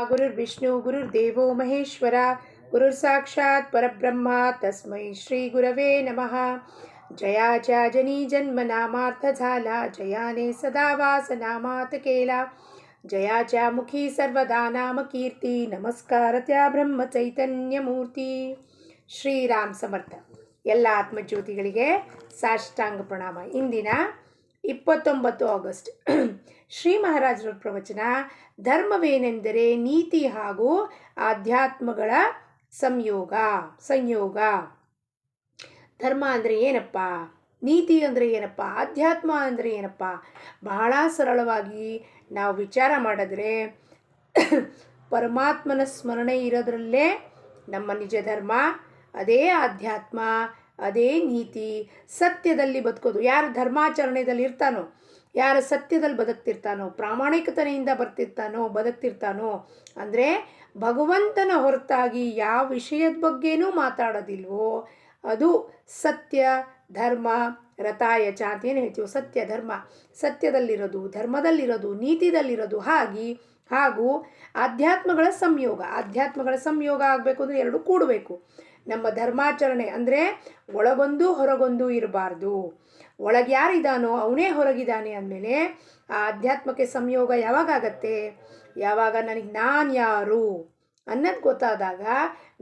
गुरुर्विष्णु गुरुर्देवो महेश्वरा गुरुर्साक्षात् परब्रह्म तस्मै श्री गुरवे नमः. जयाच्या जनी जन्म नामार्थ झाला, जयाने सदा वास नामात केला. जयाच्या मुखी सर्वदा नाम कीर्ती, नमस्कार त्या ब्रह्म चैतन्य मूर्ती. ಶ್ರೀರಾಮ್ ಸಮರ್ಥ. ಎಲ್ಲ ಆತ್ಮಜ್ಯೋತಿಗಳಿಗೆ ಸಾಷ್ಟಾಂಗ ಪ್ರಣಾಮ. ಇಂದಿನ 29 ಆಗಸ್ಟ್ ಶ್ರೀ ಮಹಾರಾಜರ ಪ್ರವಚನ ಧರ್ಮವೇನೆಂದರೆ ನೀತಿ ಹಾಗೂ ಆಧ್ಯಾತ್ಮಗಳ ಸಂಯೋಗ. ಧರ್ಮ ಅಂದರೆ ಏನಪ್ಪ, ನೀತಿ ಅಂದರೆ ಏನಪ್ಪ, ಆಧ್ಯಾತ್ಮ ಅಂದರೆ ಏನಪ್ಪ? ಬಹಳ ಸರಳವಾಗಿ ನಾವು ವಿಚಾರ ಮಾಡಿದ್ರೆ ಪರಮಾತ್ಮನ ಸ್ಮರಣೆ ಇರೋದ್ರಲ್ಲೇ ನಮ್ಮ ನಿಜ ಧರ್ಮ, ಅದೇ ಆಧ್ಯಾತ್ಮ, ಅದೇ ನೀತಿ. ಸತ್ಯದಲ್ಲಿ ಬದುಕೋದು. ಯಾರು ಧರ್ಮಾಚರಣೆಯಲ್ಲಿ ಇರ್ತಾನೋ, ಯಾರು ಸತ್ಯದಲ್ಲಿ ಬದುಕ್ತಿರ್ತಾನೋ, ಪ್ರಾಮಾಣಿಕತೆಯಿಂದ ಬದುಕ್ತಿರ್ತಾನೋ ಅಂದರೆ ಭಗವಂತನ ಹೊರತಾಗಿ ಯಾವ ವಿಷಯದ ಬಗ್ಗೆನೂ ಮಾತಾಡೋದಿಲ್ವೋ ಅದು ಸತ್ಯ ಧರ್ಮ ರಥಾಯಚ ಅಂತ ಏನು ಹೇಳ್ತೀವೋ, ಸತ್ಯ ಧರ್ಮ, ಸತ್ಯದಲ್ಲಿರೋದು, ಧರ್ಮದಲ್ಲಿರೋದು, ನೀತಿದಲ್ಲಿರೋದು. ಹಾಗೂ ಆಧ್ಯಾತ್ಮಗಳ ಸಂಯೋಗ ಆಗಬೇಕು ಅಂದರೆ ಎರಡು ಕೂಡಬೇಕು. ನಮ್ಮ ಧರ್ಮಾಚರಣೆ ಅಂದರೆ ಒಳಗೊಂದು ಹೊರಗೊಂದು ಇರಬಾರ್ದು. ಒಳಗೆ ಯಾರಿದ್ದಾನೋ ಅವನೇ ಹೊರಗಿದ್ದಾನೆ ಅಂದಮೇಲೆ ಆ ಆಧ್ಯಾತ್ಮಕ್ಕೆ ಸಂಯೋಗ ಯಾವಾಗ ಆಗತ್ತೆ? ಯಾವಾಗ ನನಗೆ ನಾನು ಯಾರು ಅನ್ನೋದು ಗೊತ್ತಾದಾಗ,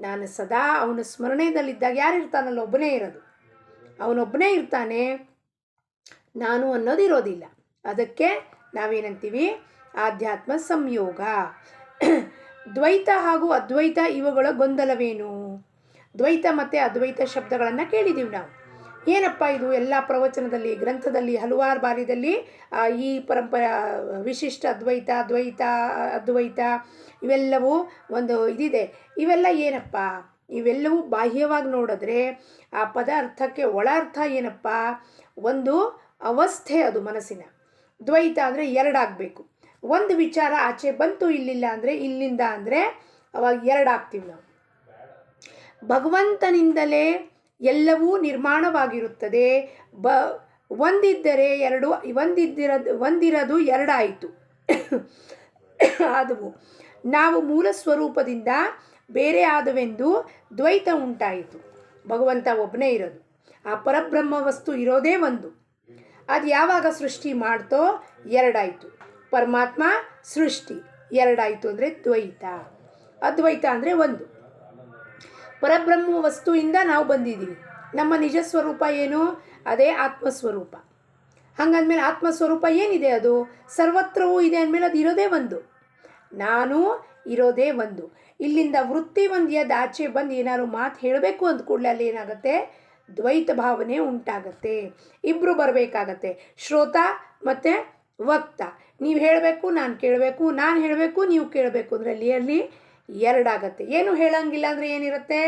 ನಾನು ಸದಾ ಅವನ ಸ್ಮರಣೆಯಲ್ಲಿದ್ದಾಗ ಯಾರು ಇರ್ತಾನಲ್ಲ, ಒಬ್ಬನೇ ಇರೋದು, ಅವನೊಬ್ಬನೇ ಇರ್ತಾನೆ, ನಾನು ಅನ್ನೋದು ಇರೋದಿಲ್ಲ. ಅದಕ್ಕೆ ನಾವೇನಂತೀವಿ? ಆಧ್ಯಾತ್ಮ ಸಂಯೋಗ. ದ್ವೈತ ಹಾಗೂ ಅದ್ವೈತ ಇವುಗಳ ಗೊಂದಲವೇನು? ದ್ವೈತ ಮತ್ತು ಅದ್ವೈತ ಶಬ್ದಗಳನ್ನು ಕೇಳಿದ್ದೀವಿ ನಾವು. ಏನಪ್ಪ ಇದು? ಎಲ್ಲ ಪ್ರವಚನದಲ್ಲಿ, ಗ್ರಂಥದಲ್ಲಿ ಹಲವಾರು ಬಾರಿದಲ್ಲಿ ಈ ಪರಂಪರೆ ವಿಶಿಷ್ಟ ಅದ್ವೈತ ಅದ್ವೈತ ಇವೆಲ್ಲವೂ ಒಂದು ಇದಿದೆ. ಇವೆಲ್ಲ ಏನಪ್ಪ? ಇವೆಲ್ಲವೂ ಬಾಹ್ಯವಾಗಿ ನೋಡಿದ್ರೆ ಆ ಪದ ಅರ್ಥಕ್ಕೆ ಒಳ ಅರ್ಥ ಏನಪ್ಪ? ಒಂದು ಅವಸ್ಥೆ, ಅದು ಮನಸ್ಸಿನ. ದ್ವೈತ ಅಂದರೆ ಎರಡಾಗಬೇಕು. ಒಂದು ವಿಚಾರ ಆಚೆ ಬಂತು ಇಲ್ಲಿಲ್ಲ ಅಂದರೆ, ಇಲ್ಲಿಂದ ಅಂದರೆ ಅವಾಗ ಎರಡಾಗ್ತೀವಿ ನಾವು. ಭಗವಂತನಿಂದಲೇ ಎಲ್ಲವೂ ನಿರ್ಮಾಣವಾಗಿರುತ್ತದೆ. ಒಂದಿದ್ದರೆ ಎರಡು, ಒಂದಿರೋದು ಎರಡಾಯಿತು. ಆದವು ನಾವು ಮೂಲ ಸ್ವರೂಪದಿಂದ ಬೇರೆ ಆದವೆಂದು ದ್ವೈತ ಉಂಟಾಯಿತು. ಭಗವಂತ ಒಬ್ಬನೇ ಇರೋದು, ಆ ಪರಬ್ರಹ್ಮ ವಸ್ತು ಇರೋದೇ ಒಂದು. ಅದು ಯಾವಾಗ ಸೃಷ್ಟಿ ಮಾಡ್ತೋ ಎರಡಾಯಿತು. ಪರಮಾತ್ಮ ಸೃಷ್ಟಿ ಎರಡಾಯಿತು ಅಂದರೆ ದ್ವೈತ. ಅದ್ವೈತ ಅಂದರೆ ಒಂದು. ಪರಬ್ರಹ್ಮ ವಸ್ತುವಿಂದ ನಾವು ಬಂದಿದ್ದೀವಿ. ನಮ್ಮ ನಿಜ ಸ್ವರೂಪ ಏನು? ಅದೇ ಆತ್ಮಸ್ವರೂಪ. ಹಾಗಂದ್ಮೇಲೆ ಆತ್ಮಸ್ವರೂಪ ಏನಿದೆ? ಅದು ಸರ್ವತ್ರವೂ ಇದೆ ಅಂದಮೇಲೆ ಅದು ಇರೋದೇ ಒಂದು. ನಾನು ಇರೋದೇ ಒಂದು. ಇಲ್ಲಿಂದ ವೃತ್ತಿ ಒಂದು ಎದ್ದು ಆಚೆ ಬಂದು ಏನಾದ್ರು ಮಾತು ಹೇಳಬೇಕು ಅಂದ ಕೂಡಲೇ ಅಲ್ಲಿ ಏನಾಗುತ್ತೆ? ದ್ವೈತ ಭಾವನೆ ಉಂಟಾಗತ್ತೆ. ಇಬ್ಬರು ಬರಬೇಕಾಗತ್ತೆ, ಶ್ರೋತ ಮತ್ತು ವಕ್ತ. ನೀವು ಹೇಳಬೇಕು, ನಾನು ಕೇಳಬೇಕು, ನಾನು ಹೇಳಬೇಕು, ನೀವು ಕೇಳಬೇಕು ಅಂದರೆ ಅಲ್ಲಿ ಎರಡಾಗತ್ತೆ. ಏನು ಹೇಳಂಗಿಲ್ಲ ಅಂದರೆ ಏನಿರುತ್ತೆ?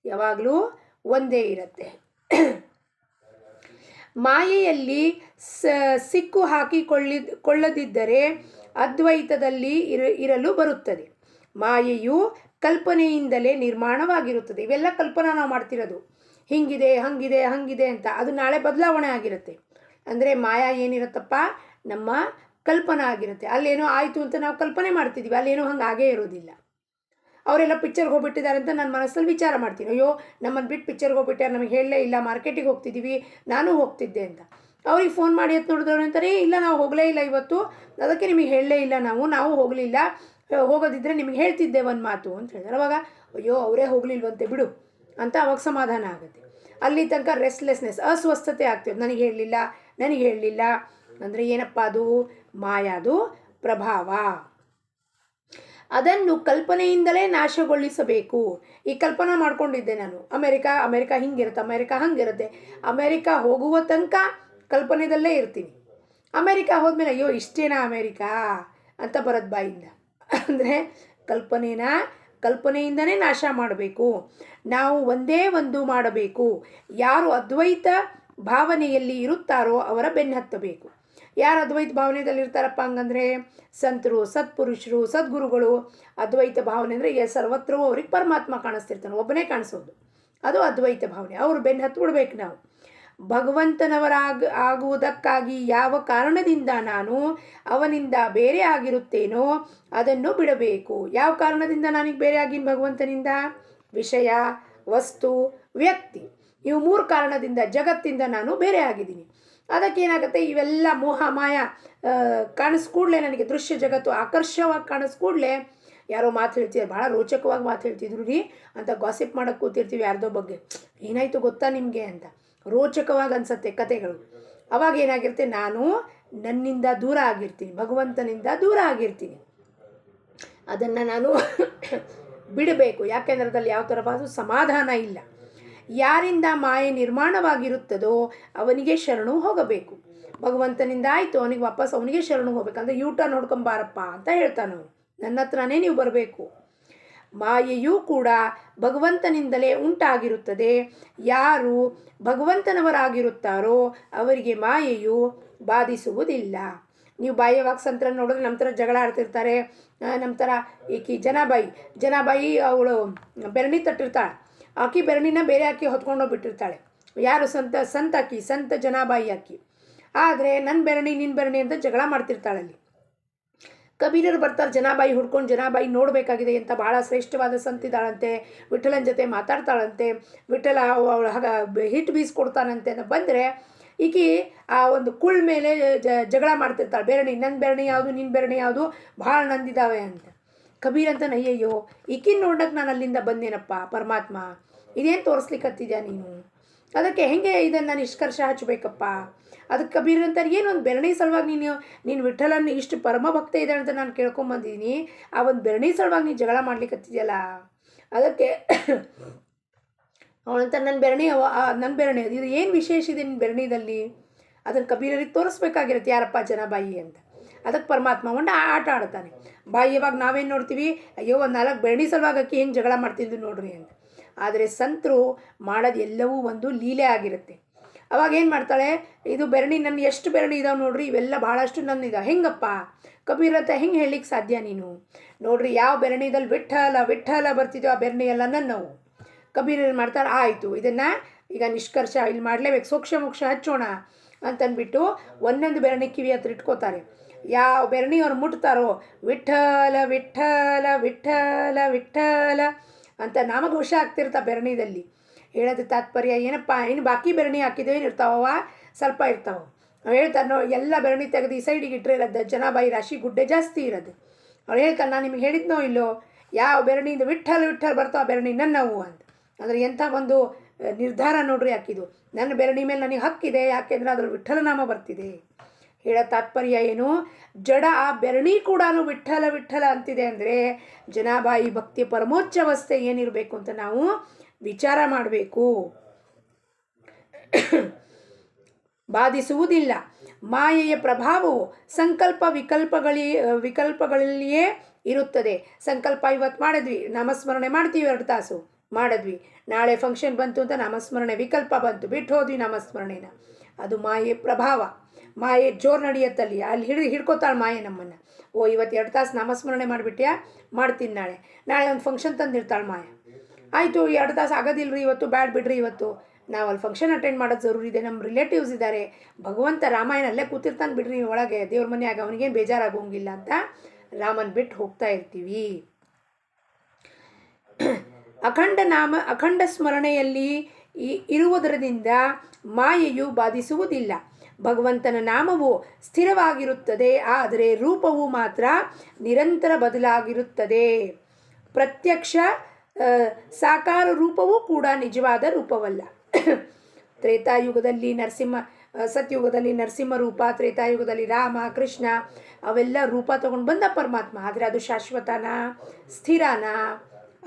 ಯಾವಾಗಲೂ ಒಂದೇ ಇರುತ್ತೆ. ಮಾಯೆಯಲ್ಲಿ ಸಿಕ್ಕು ಹಾಕಿಕೊಳ್ಳದಿದ್ದರೆ ಅದ್ವೈತದಲ್ಲಿ ಇರಲು ಬರುತ್ತದೆ. ಮಾಯೆಯು ಕಲ್ಪನೆಯಿಂದಲೇ ನಿರ್ಮಾಣವಾಗಿರುತ್ತದೆ. ಇವೆಲ್ಲ ಕಲ್ಪನಾ ನಾವು ಮಾಡ್ತಿರೋದು. ಹಿಂಗಿದೆ, ಹಂಗಿದೆ ಅಂತ. ಅದು ನಾಳೆ ಬದಲಾವಣೆ ಆಗಿರುತ್ತೆ. ಅಂದರೆ ಮಾಯಾ ಏನಿರುತ್ತಪ್ಪ? ನಮ್ಮ ಕಲ್ಪನಾ ಆಗಿರುತ್ತೆ. ಅಲ್ಲೇನೋ ಆಯಿತು ಅಂತ ನಾವು ಕಲ್ಪನೆ ಮಾಡ್ತಿದ್ದೀವಿ, ಅಲ್ಲೇನೋ ಹಂಗೆ ಆಗೇ ಇರೋದಿಲ್ಲ. ಅವರೆಲ್ಲ ಪಿಕ್ಚರ್ಗೆ ಹೋಗ್ಬಿಟ್ಟಿದ್ದಾರೆ ಅಂತ ನನ್ನ ಮನಸ್ಸಲ್ಲಿ ವಿಚಾರ ಮಾಡ್ತೀನಿ. ಅಯ್ಯೋ, ನಮ್ಮನ್ನು ಬಿಟ್ಟು ಪಿಕ್ಚರ್ಗೆ ಹೋಗ್ಬಿಟ್ಟಾರೆ, ನಮಗೆ ಹೇಳಲೇ ಇಲ್ಲ, ಮಾರ್ಕೆಟಿಗೆ ಹೋಗ್ತಿದ್ದೀವಿ, ನಾನು ಹೋಗ್ತಿದ್ದೆ ಅಂತ. ಅವ್ರಿಗೆ ಫೋನ್ ಮಾಡಿ ಎತ್ತು ನೋಡಿದವ್ರು ಅಂತಾರೆ, ಇಲ್ಲ ನಾವು ಹೋಗಲೇ ಇಲ್ಲ ಇವತ್ತು, ಅದಕ್ಕೆ ನಿಮಗೆ ಹೇಳಲೇ ಇಲ್ಲ, ನಾವು ಹೋಗಲಿಲ್ಲ, ಹೋಗೋದಿದ್ದರೆ ನಿಮಗೆ ಹೇಳ್ತಿದ್ದೆ ಒಂದು ಮಾತು ಅಂತ ಹೇಳಿದ್ರೆ, ಅವಾಗ ಅಯ್ಯೋ ಅವರೇ ಹೋಗಲಿಲ್ವಂತೆ ಬಿಡು ಅಂತ ಅವಾಗ ಸಮಾಧಾನ ಆಗುತ್ತೆ. ಅಲ್ಲಿ ತನಕ ರೆಸ್ಟ್ಲೆಸ್ನೆಸ್, ಅಸ್ವಸ್ಥತೆ ಆಗ್ತದೆ. ನನಗೆ ಹೇಳಲಿಲ್ಲ ಅಂದರೆ ಏನಪ್ಪ? ಅದು ಮಾಯಾದು ಪ್ರಭಾವ. ಅದನ್ನು ಕಲ್ಪನೆಯಿಂದಲೇ ನಾಶಗೊಳಿಸಬೇಕು. ಈ ಕಲ್ಪನಾ ಮಾಡ್ಕೊಂಡಿದ್ದೆ ನಾನು, ಅಮೆರಿಕ ಹಿಂಗಿರುತ್ತೆ, ಅಮೆರಿಕ ಹಂಗಿರುತ್ತೆ. ಅಮೆರಿಕ ಹೋಗುವ ತನಕ ಕಲ್ಪನೆದಲ್ಲೇ ಇರ್ತೀನಿ. ಅಮೆರಿಕ ಹೋದ್ಮೇಲೆ ಅಯ್ಯೋ ಇಷ್ಟೇನಾ ಅಮೆರಿಕಾ ಅಂತ ಬರೋದು ಬಾಯಿಂದ. ಅಂದರೆ ಕಲ್ಪನೆಯಿಂದನೇ ನಾಶ ಮಾಡಬೇಕು. ನಾವು ಒಂದೇ ಒಂದು ಮಾಡಬೇಕು. ಯಾರು ಅದ್ವೈತ ಭಾವನೆಯಲ್ಲಿ ಇರುತ್ತಾರೋ ಅವರ ಬೆನ್ನು ಹತ್ತಬೇಕು. ಯಾರು ಅದ್ವೈತ ಭಾವನೆಯಲ್ಲಿ ಇರ್ತಾರಪ್ಪ ಹಂಗಂದರೆ ಸಂತರು, ಸತ್ಪುರುಷರು, ಸದ್ಗುರುಗಳು. ಅದ್ವೈತ ಭಾವನೆ ಅಂದರೆ ಸರ್ವತ್ರವೂ ಅವ್ರಿಗೆ ಪರಮಾತ್ಮ ಕಾಣಿಸ್ತಿರ್ತಾನೆ, ಒಬ್ಬನೇ ಕಾಣಿಸೋದು. ಅದು ಅದ್ವೈತ ಭಾವನೆ. ಅವರು ಬೆನ್ನು ಹತ್ತು ಬಿಡ್ಬೇಕು ನಾವು. ಆಗುವುದಕ್ಕಾಗಿ ಯಾವ ಕಾರಣದಿಂದ ನಾನು ಅವನಿಂದ ಬೇರೆ ಆಗಿರುತ್ತೇನೋ ಅದನ್ನು ಬಿಡಬೇಕು. ಯಾವ ಕಾರಣದಿಂದ ನಾನೀಗ ಬೇರೆ ಆಗಿನ ಭಗವಂತನಿಂದ? ವಿಷಯ, ವಸ್ತು, ವ್ಯಕ್ತಿ, ಇವು 3 ಕಾರಣದಿಂದ ಜಗತ್ತಿಂದ ನಾನು ಬೇರೆ ಆಗಿದ್ದೀನಿ. ಅದಕ್ಕೇನಾಗುತ್ತೆ, ಇವೆಲ್ಲ ಮೋಹ ಮಾಯ ಕಾಣಿಸ್ಕೂಡ್ಲೆ, ನನಗೆ ದೃಶ್ಯ ಜಗತ್ತು ಆಕರ್ಷವಾಗಿ ಕಾಣಿಸ್ಕೂಡ್ಲೆ ಯಾರೋ ಮಾತು ಹೇಳ್ತಿದ್ದಾರೆ, ಭಾಳ ರೋಚಕವಾಗಿ ಮಾತು ಹೇಳ್ತಿದ್ರು ರೀ ಅಂತ ಗಾಸಿಪ್ ಮಾಡೋಕ್ಕೆ ಕೂತಿರ್ತೀವಿ ಯಾರ್ದೋ ಬಗ್ಗೆ. ಏನಾಯಿತು ಗೊತ್ತಾ ನಿಮಗೆ ಅಂತ ರೋಚಕವಾಗಿ ಅನಿಸುತ್ತೆ ಕತೆಗಳು. ಅವಾಗ ಏನಾಗಿರುತ್ತೆ, ನಾನು ನನ್ನಿಂದ ದೂರ ಆಗಿರ್ತೀನಿ, ಭಗವಂತನಿಂದ ದೂರ ಆಗಿರ್ತೀನಿ. ಅದನ್ನು ನಾನು ಬಿಡಬೇಕು. ಯಾಕೆಂದ್ರೆ ಅದರಲ್ಲಿ ಯಾವ ಥರವಾದ ಸಮಾಧಾನ ಇಲ್ಲ. ಯಾರಿಂದ ಮಾಯೆ ನಿರ್ಮಾಣವಾಗಿರುತ್ತದೋ ಅವನಿಗೆ ಶರಣು ಹೋಗಬೇಕು. ಭಗವಂತನಿಂದ ಆಯಿತು, ಅವನಿಗೆ ವಾಪಸ್ ಅವನಿಗೆ ಶರಣು ಹೋಗ್ಬೇಕಂದ್ರೆ ಯೂಟರ್ನ್ ನೋಡ್ಕೊಂಬಾರಪ್ಪ ಅಂತ ಹೇಳ್ತಾನೆ ಅವನು. ನನ್ನ ಹತ್ರನೇ ನೀವು ಬರಬೇಕು. ಮಾಯೆಯೂ ಕೂಡ ಭಗವಂತನಿಂದಲೇ ಉಂಟಾಗಿರುತ್ತದೆ. ಯಾರು ಭಗವಂತನವರಾಗಿರುತ್ತಾರೋ ಅವರಿಗೆ ಮಾಯೆಯು ಬಾಧಿಸುವುದಿಲ್ಲ. ನೀವು ಬಾಹ್ಯವಾಗಿ ಸಂತರ ನೋಡಿದ್ರೆ ನಮ್ಮ ಥರ ಜಗಳ ಆಡ್ತಿರ್ತಾರೆ. ನಮ್ಮ ಥರ ಈಕಿ ಜನಾಬಾಯಿ ಅವಳು ಬೆರಣಿ ತಟ್ಟಿರ್ತಾಳೆ, ಆಕಿ ಬೆರಣಿನ ಬೇರೆ ಆಕಿ ಹೊತ್ಕೊಂಡೋಗ್ಬಿಟ್ಟಿರ್ತಾಳೆ. ಯಾರು ಸಂತ ಜನಾಬಾಯಿ ಆಕಿ. ಆದರೆ ನನ್ನ ಬೆರಣಿ ನಿನ್ನ ಬೆರಣಿ ಅಂತ ಜಗಳ ಮಾಡ್ತಿರ್ತಾಳಲ್ಲಿ. ಕಬೀರರು ಬರ್ತಾರೆ, ಜನಾಬಾಯಿ ಹುಡ್ಕೊಂಡು ಜನಾಬಾಯಿ ನೋಡಬೇಕಾಗಿದೆ ಅಂತ. ಭಾಳ ಶ್ರೇಷ್ಠವಾದ ಸಂತಿದ್ದಾಳಂತೆ, ವಿಠಲನ ಜೊತೆ ಮಾತಾಡ್ತಾಳಂತೆ, ವಿಠಲ ಅವಳು ಹಿಟ್ಟು ಬೀಸ್ಕೊಡ್ತಾನಂತೆ ಅಂತ ಬಂದರೆ ಈಕಿ ಆ ಒಂದು ಕುಳ್ ಮೇಲೆ ಜಗಳ ಮಾಡ್ತಿರ್ತಾಳೆ. ಬೆರಣಿ, ನನ್ನ ಬೆರಣಿ ಯಾವುದು, ನಿನ್ನ ಬೆರಣಿ ಯಾವುದು, ಭಾಳ ನಂದಿದ್ದಾವೆ ಅಂತ. ಕಬೀರ್ ಅಂತ ಅಯ್ಯಯ್ಯೋ ಈಕಿನ ನೋಡಕ್ಕೆ ನಾನು ಅಲ್ಲಿಂದ ಬಂದೇನಪ್ಪ ಪರಮಾತ್ಮ, ಇದೇನು ತೋರಿಸ್ಲಿಕ್ಕತ್ತಿದ್ಯಾ ನೀನು, ಅದಕ್ಕೆ ಹೆಂಗೆ ಇದನ್ನು ನಿಷ್ಕರ್ಷ ಹಚ್ಚಬೇಕಪ್ಪ. ಅದಕ್ಕೆ ಕಬೀರ್ ಅಂತಾರೆ, ಏನೊಂದು ಬೆರಣಿ ಸಲುವಾಗಿ ನೀನು ವಿಠಲನ ಇಷ್ಟು ಪರಮ ಭಕ್ತ ಇದೆ ಅಂತ ನಾನು ಕೇಳ್ಕೊಂಬಂದಿದ್ದೀನಿ, ಆ ಒಂದು ಬೆರಣಿ ಸಲುವಾಗಿ ನೀನು ಜಗಳ ಮಾಡ್ಲಿಕ್ಕತ್ತಿದ್ಯಲ್ಲ. ಅದಕ್ಕೆ ಅವಳಂತ ನನ್ನ ಬೆರಣಿ ಅದು, ಇದು ಏನು ವಿಶೇಷ ಇದೆ ನಿನ್ನ ಬೆರಣಿದಲ್ಲಿ, ಅದನ್ನು ಕಬೀರರಿಗೆ ತೋರಿಸ್ಬೇಕಾಗಿರುತ್ತೆ ಯಾರಪ್ಪ ಜನಾಬಾಯಿ ಅಂತ. ಅದಕ್ಕೆ ಪರಮಾತ್ಮ ಒಂದು ಆಟ ಆಡ್ತಾನೆ. ಬಾಹ್ಯವಾಗ ನಾವೇನು ನೋಡ್ತೀವಿ, ಅಯ್ಯೋ ಒಂದು 4 ಬೆರಣಿ ಸಲುವಾಗಿ ಅಕ್ಕಿ ಹೆಂಗೆ ಜಗಳ ಮಾಡ್ತಿದ್ದು ನೋಡ್ರಿ ಅಂತ. ಆದರೆ ಸಂತರು ಮಾಡೋದು ಎಲ್ಲವೂ ಒಂದು ಲೀಲೆ ಆಗಿರುತ್ತೆ. ಅವಾಗ ಏನು ಮಾಡ್ತಾಳೆ, ಇದು ಬೆರಣಿ ನನ್ನ ಎಷ್ಟು ಬೆರಣಿ ಇದಾವೆ ನೋಡ್ರಿ, ಇವೆಲ್ಲ ಭಾಳಷ್ಟು ನನ್ನಿದಾವೆ. ಹೆಂಗಪ್ಪ ಕಬೀರ್ ಅಂತ ಹೆಂಗೆ ಹೇಳಲಿಕ್ಕೆ ಸಾಧ್ಯ ನೀನು? ನೋಡ್ರಿ ಯಾವ ಬೆರಣಿದಲ್ಲಿ ವಿಠಲ ಬರ್ತಿದ್ದೋ ಆ ಬೆರಣಿ ಎಲ್ಲ ನನ್ನವು. ಕಬೀರ್ ಏನು ಮಾಡ್ತಾರೆ, ಆಯಿತು ಇದನ್ನು ಈಗ ನಿಷ್ಕರ್ಷ ಇಲ್ಲಿ ಮಾಡಲೇಬೇಕು, ಸೂಕ್ಷ್ಮ ಹಚ್ಚೋಣ ಅಂತಂದ್ಬಿಟ್ಟು ಒಂದೊಂದು ಬೆರಣಿ ಕಿವಿ ಹತ್ರ ಇಟ್ಕೋತಾರೆ. ಯಾವ ಬೆರಣಿ ಅವ್ರು ಮುಟ್ತಾರೋ ವಿಠಲ ವಿಠಲ ವಿಠಲ ವಿಠಲ ಅಂತ ನಾಮಘೋಷ ಆಗ್ತಿರ್ತಾ ಬೆರಣಿದಲ್ಲಿ. ಹೇಳೋದು ತಾತ್ಪರ್ಯ ಏನಪ್ಪ, ಇನ್ನು ಬಾಕಿ ಬೆರಣಿ ಹಾಕಿದ್ದೇವೆ ಇರ್ತಾವ, ಸ್ವಲ್ಪ ಇರ್ತಾವೆ. ನಾವು ಹೇಳ್ತಾರೆ ಎಲ್ಲ ಬೆರಣಿ ತೆಗೆದು ಈ ಸೈಡಿಗೆ ಇಟ್ಟರೆ ಇರೋದು ಜನಾಬಾಯಿ ರಾಶಿ ಗುಡ್ಡೆ ಜಾಸ್ತಿ ಇರೋದು. ಅವ್ರು ಹೇಳ್ತಾರೆ, ನಾನು ನಿಮಗೆ ಹೇಳಿದ್ನೋ ಇಲ್ಲೋ, ಯಾವ ಬೆರಣಿಯಿಂದ ವಿಠಲ ಬರ್ತಾವ ಬೆರಣಿ ನನ್ನವು ಅಂತ. ಅಂದರೆ ಎಂಥ ಒಂದು ನಿರ್ಧಾರ ನೋಡ್ರಿ ಹಾಕಿದ್ದು. ನನ್ನ ಬೆರಣಿ ಮೇಲೆ ನನಗೆ ಹಕ್ಕಿದೆ, ಯಾಕೆಂದರೆ ಅದ್ರಲ್ಲಿ ವಿಠಲ ನಾಮ ಬರ್ತಿದೆ. ಹೇಳೋ ತಾತ್ಪರ್ಯ ಏನು, ಜಡ ಆ ಬೆರಣಿ ಕೂಡ ವಿಠಲ ಅಂತಿದೆ ಅಂದರೆ ಜನಾಬಾಯಿ ಭಕ್ತಿಯ ಪರಮೋಚ್ಚ ಅವಸ್ಥೆ ಏನಿರಬೇಕು ಅಂತ ನಾವು ವಿಚಾರ ಮಾಡಬೇಕು. ಬಾಧಿಸುವುದಿಲ್ಲ. ಮಾಯೆಯ ಪ್ರಭಾವವು ಸಂಕಲ್ಪ ವಿಕಲ್ಪಗಳಲ್ಲಿಯೇ ಇರುತ್ತದೆ. ಸಂಕಲ್ಪ ಇವತ್ತು ಮಾಡಿದ್ವಿ, ನಾಮಸ್ಮರಣೆ ಮಾಡ್ತೀವಿ 2 ತಾಸು ಮಾಡಿದ್ವಿ, ನಾಳೆ ಫಂಕ್ಷನ್ ಬಂತು ಅಂತ ನಾಮಸ್ಮರಣೆ ವಿಕಲ್ಪ ಬಂತು, ಬಿಟ್ಟು ಹೋದ್ವಿ ನಾಮಸ್ಮರಣೆನ. ಅದು ಮಾಯೆ ಪ್ರಭಾವ. ಮಾಯೆ ಜೋರು ನಡೆಯುತ್ತಲ್ಲಿ, ಅಲ್ಲಿ ಹಿಡ್ಕೋತಾಳೆ ಮಾಯೆ ನಮ್ಮನ್ನು. ಓ ಇವತ್ತು 2 ತಾಸು ನಾಮಸ್ಮರಣೆ ಮಾಡಿಬಿಟ್ಯಾ, ಮಾಡ್ತೀನಿ ನಾಳೆ ಒಂದು ಫಂಕ್ಷನ್ ತಂದಿರ್ತಾಳೆ ಮಾಯೆ. ಆಯಿತು 2 ತಾಸು ಆಗೋದಿಲ್ಲರಿ ಇವತ್ತು, ಬ್ಯಾಡ್ ಬಿಡ್ರಿ ಇವತ್ತು, ನಾವು ಅಲ್ಲಿ ಫಂಕ್ಷನ್ ಅಟೆಂಡ್ ಮಾಡೋದು ಜರೂರಿ ಇದೆ, ನಮ್ಮ ರಿಲೇಟಿವ್ಸ್ ಇದ್ದಾರೆ, ಭಗವಂತ ರಾಮಾಯಣ ಅಲ್ಲೇ ಕೂತಿರ್ತಾನೆ ಬಿಡ್ರಿ ಒಳಗೆ ದೇವ್ರ ಮನೆಯಾಗ, ಅವನಿಗೇನು ಬೇಜಾರಾಗೋಂಗಿಲ್ಲ ಅಂತ ರಾಮನ್ ಬಿಟ್ಟು ಹೋಗ್ತಾ ಇರ್ತೀವಿ. ಅಖಂಡ ಸ್ಮರಣೆಯಲ್ಲಿ ಇರುವುದರಿಂದ ಮಾಯೆಯು ಬಾಧಿಸುವುದಿಲ್ಲ. ಭಗವಂತನ ನಾಮವು ಸ್ಥಿರವಾಗಿರುತ್ತದೆ, ಆದರೆ ರೂಪವು ಮಾತ್ರ ನಿರಂತರ ಬದಲಾಗಿರುತ್ತದೆ. ಪ್ರತ್ಯಕ್ಷ ಸಾಕಾರ ರೂಪವೂ ಕೂಡ ನಿಜವಾದ ರೂಪವಲ್ಲ. ತ್ರೇತಾಯುಗದಲ್ಲಿ ಸತ್ಯುಗದಲ್ಲಿ ನರಸಿಂಹ ರೂಪ, ತ್ರೇತಾಯುಗದಲ್ಲಿ ರಾಮ ಕೃಷ್ಣ ಅವೆಲ್ಲ ರೂಪ ತಗೊಂಡು ಬಂದ ಪರಮಾತ್ಮ. ಆದರೆ ಅದು ಶಾಶ್ವತನ ಸ್ಥಿರನ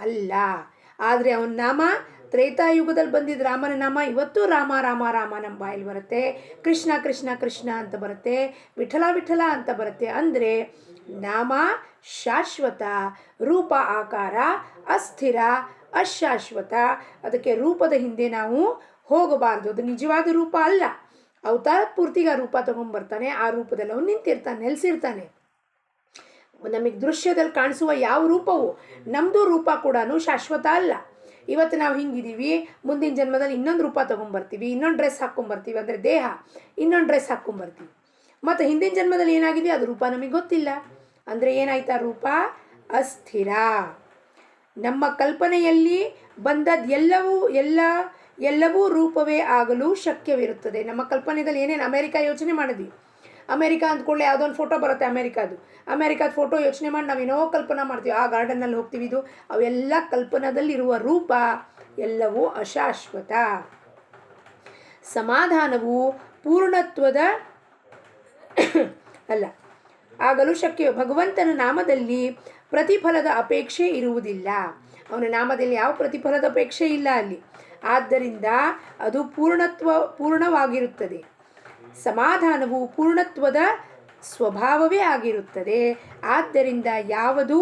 ಅಲ್ಲ. ಆದರೆ ಅವನ ನಾಮ ತ್ರೇತಾಯುಗದಲ್ಲಿ ಬಂದಿದ್ದ ರಾಮನ ನಾಮ ಇವತ್ತು ರಾಮ ರಾಮ ರಾಮ ನಮ್ಮ ಬಾಯಲ್ಲಿ ಬರುತ್ತೆ, ಕೃಷ್ಣ ಕೃಷ್ಣ ಕೃಷ್ಣ ಅಂತ ಬರುತ್ತೆ, ವಿಠಲ ವಿಠಲ ಅಂತ ಬರುತ್ತೆ. ಅಂದರೆ ನಾಮ ಶಾಶ್ವತ, ರೂಪ ಆಕಾರ ಅಸ್ಥಿರ ಅಶಾಶ್ವತ. ಅದಕ್ಕೆ ರೂಪದ ಹಿಂದೆ ನಾವು ಹೋಗಬಾರ್ದು. ಅದು ನಿಜವಾದ ರೂಪ ಅಲ್ಲ. ಅವತಾರ ಪೂರ್ತಿಗೆ ಆ ರೂಪ ತಗೊಂಡ್ಬರ್ತಾನೆ, ಆ ರೂಪದಲ್ಲಿ ಅವನು ನಿಂತಿರ್ತಾನೆ, ನೆಲೆಸಿರ್ತಾನೆ. ನಮಗೆ ದೃಶ್ಯದಲ್ಲಿ ಕಾಣಿಸುವ ಯಾವ ರೂಪವು ನಮ್ಮದು ರೂಪ ಕೂಡ ಶಾಶ್ವತ ಅಲ್ಲ. ಇವತ್ತು ನಾವು ಹಿಂಗಿದ್ದೀವಿ, ಮುಂದಿನ ಜನ್ಮದಲ್ಲಿ ಇನ್ನೊಂದು ರೂಪ ತೊಗೊಂಬರ್ತೀವಿ, ಇನ್ನೊಂದು ಡ್ರೆಸ್ ಹಾಕ್ಕೊಂಬರ್ತೀವಿ, ಅಂದರೆ ದೇಹ ಇನ್ನೊಂದು ಡ್ರೆಸ್ ಹಾಕ್ಕೊಂಬರ್ತೀವಿ. ಮತ್ತು ಹಿಂದಿನ ಜನ್ಮದಲ್ಲಿ ಏನಾಗಿದೆ ಅದು ರೂಪ ನಮಗೆ ಗೊತ್ತಿಲ್ಲ. ಅಂದರೆ ಏನಾಯ್ತಾ ರೂಪ ಅಸ್ಥಿರ. ನಮ್ಮ ಕಲ್ಪನೆಯಲ್ಲಿ ಬಂದದ್ದು ಎಲ್ಲವೂ ರೂಪವೇ ಆಗಲು ಶಕ್ಯವಿರುತ್ತದೆ. ನಮ್ಮ ಕಲ್ಪನೆಯಲ್ಲಿ ಏನೇನು ಅಮೇರಿಕಾ ಯೋಚನೆ ಮಾಡಿದ್ವಿ, ಅಮೇರಿಕಾ ಅಂದ್ಕೊಳ್ಳಿ ಯಾವುದೋ ಒಂದು ಫೋಟೋ ಬರುತ್ತೆ ಅಮೇರಿಕಾದ ಫೋಟೋ ಯೋಚನೆ ಮಾಡಿ ನಾವೇನೋ ಕಲ್ಪನಾ ಮಾಡ್ತೀವಿ, ಆ ಗಾರ್ಡನ್ನಲ್ಲಿ ಹೋಗ್ತೀವಿ, ಇದು ಅವೆಲ್ಲ ಕಲ್ಪನಾದಲ್ಲಿರುವ ರೂಪ ಎಲ್ಲವೂ ಅಶಾಶ್ವತ. ಸಮಾಧಾನವು ಪೂರ್ಣತ್ವದ ಅಲ್ಲ ಆಗಲು ಶಕ್ಯ. ಭಗವಂತನ ನಾಮದಲ್ಲಿ ಪ್ರತಿಫಲದ ಅಪೇಕ್ಷೆ ಇರುವುದಿಲ್ಲ. ಅವನ ನಾಮದಲ್ಲಿ ಯಾವ ಪ್ರತಿಫಲದ ಅಪೇಕ್ಷೆ ಇಲ್ಲ ಅಲ್ಲಿ. ಆದ್ದರಿಂದ ಅದು ಪೂರ್ಣವಾಗಿರುತ್ತದೆ. ಸಮಾಧಾನವು ಪೂರ್ಣತ್ವದ ಸ್ವಭಾವವೇ ಆಗಿರುತ್ತದೆ. ಆದ್ದರಿಂದ ಯಾವುದು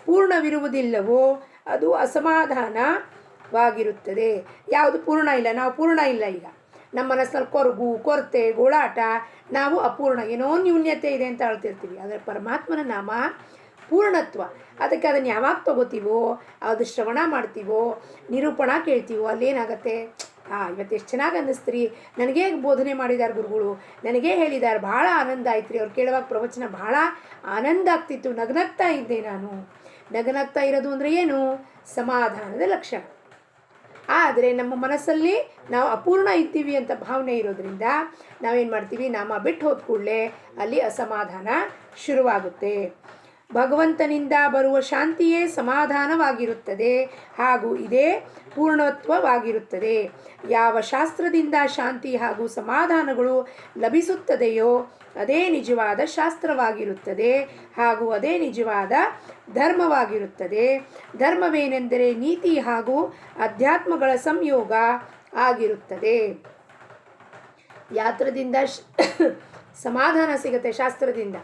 ಪೂರ್ಣವಿರುವುದಿಲ್ಲವೋ ಅದು ಅಸಮಾಧಾನವಾಗಿರುತ್ತದೆ. ಯಾವುದು ಪೂರ್ಣ ಇಲ್ಲ, ನಾವು ಪೂರ್ಣ ಇಲ್ಲ. ಈಗ ನಮ್ಮ ಮನಸ್ಸಲ್ಲಿ ಕೊರತೆ ಗೋಳಾಟ, ನಾವು ಅಪೂರ್ಣ, ಏನೋ ನ್ಯೂನ್ಯತೆ ಇದೆ ಅಂತ ಹೇಳ್ತಿರ್ತೀವಿ. ಆದರೆ ಪರಮಾತ್ಮನ ನಾಮ ಪೂರ್ಣತ್ವ. ಅದಕ್ಕೆ ಅದನ್ನು ಯಾವಾಗ ತಗೋತೀವೋ, ಅದು ಶ್ರವಣ ಮಾಡ್ತೀವೋ, ನಿರೂಪಣಾ ಕೇಳ್ತೀವೋ, ಅಲ್ಲೇನಾಗತ್ತೆ, ಇವತ್ತು ಎಷ್ಟು ಚೆನ್ನಾಗಿ ಅನ್ನಿಸ್ತ್ರಿ, ನನಗೇ ಬೋಧನೆ ಮಾಡಿದ್ದಾರೆ ಗುರುಗಳು, ನನಗೇ ಹೇಳಿದ್ದಾರೆ, ಭಾಳ ಆನಂದ ಆಯ್ತು ರೀ, ಅವ್ರು ಕೇಳುವಾಗ ಪ್ರವಚನ ಭಾಳ ಆನಂದ ಆಗ್ತಿತ್ತು, ನಗನಗ್ತಾ ಇದ್ದೆ ನಾನು. ನಗನಗ್ತಾ ಇರೋದು ಅಂದರೆ ಏನು? ಸಮಾಧಾನದ ಲಕ್ಷಣ. ಆದರೆ ನಮ್ಮ ಮನಸ್ಸಲ್ಲಿ ನಾವು ಅಪೂರ್ಣ ಇದ್ದೀವಿ ಅಂತ ಭಾವನೆ ಇರೋದ್ರಿಂದ ನಾವೇನು ಮಾಡ್ತೀವಿ, ನಾಮ ಬಿಟ್ಟು ಹೋದ ಕೂಡಲೇ ಅಲ್ಲಿ ಅಸಮಾಧಾನ ಶುರುವಾಗುತ್ತೆ. ಭಗವಂತನಿಂದ ಬರುವ ಶಾಂತಿಯೇ ಸಮಾಧಾನವಾಗಿರುತ್ತದೆ ಹಾಗೂ ಇದೇ ಪೂರ್ಣತ್ವವಾಗಿರುತ್ತದೆ. ಯಾವ ಶಾಸ್ತ್ರದಿಂದ ಶಾಂತಿ ಹಾಗೂ ಸಮಾಧಾನಗಳು ಲಭಿಸುತ್ತದೆಯೋ ಅದೇ ನಿಜವಾದ ಶಾಸ್ತ್ರವಾಗಿರುತ್ತದೆ ಹಾಗೂ ಅದೇ ನಿಜವಾದ ಧರ್ಮವಾಗಿರುತ್ತದೆ. ಧರ್ಮವೇನೆಂದರೆ ನೀತಿ ಹಾಗೂ ಅಧ್ಯಾತ್ಮಗಳ ಸಂಯೋಗ ಆಗಿರುತ್ತದೆ. ಯಾತ್ರದಿಂದ ಸಮಾಧಾನ ಸಿಗುತ್ತೆ, ಶಾಸ್ತ್ರದಿಂದ.